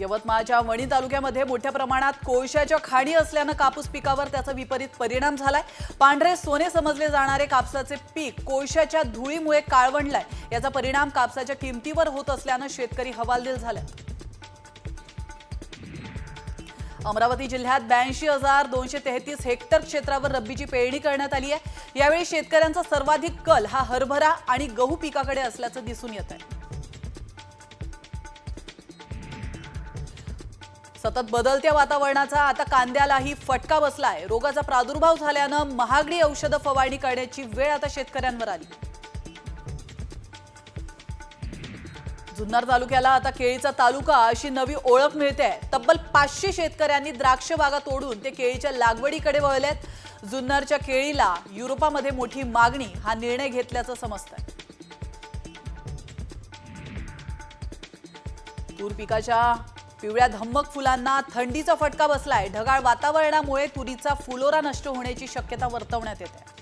यवतमाळच्या वणी तालुक्यामध्ये मोठ्या प्रमाणात कोळशाच्या खाणी असल्याने कापूस पिकावर त्याचा विपरीत परिणाम झालाय। पांढरे सोने समजले जाणारे कापसाचे पीक कोळशाच्या धुळीमुळे काळवंडलाय। याचा परिणाम कापसाच्या किमतीवर होत असल्याने शेतकरी हवालदिल झाले। अमरावती जिल्ह्यात 82,233 हेक्टर क्षेत्रावर रब्बीची पेरणी करण्यात आली आहे। यावेळी शेतकऱ्यांचा सर्वाधिक कल हा हरभरा आणि गहू पिकाकडे असल्याचं दिसून येत आहे। सतत बदलत्या वातावरणाचा आता कांद्यालाही फटका बसलाय। रोगाचा प्रादुर्भाव झाल्याने महागडी औषध फवारणी करण्याची वेळ आता शेतकऱ्यांवर आली। जुन्नर तालुक्याला आता केळीचा तालुका अशी नवी ओळख मिळते आहे। तब्बल 500 शेतकऱ्यांनी द्राक्ष बागा तोडून ते केळीच्या लागवडीकडे वळलेत। जुन्नरच्या केळीला युरोपामध्ये मोठी मागणी हा निर्णय घेतल्याचं समजतंय। तूर पिकाच्या पिवळ्या धम्मक फुलांना थंडीचा फटका बसलाय। ढगाळ वातावरणामुळे तुरीचा फुलोरा नष्ट होण्याची शक्यता वर्तवण्यात येते।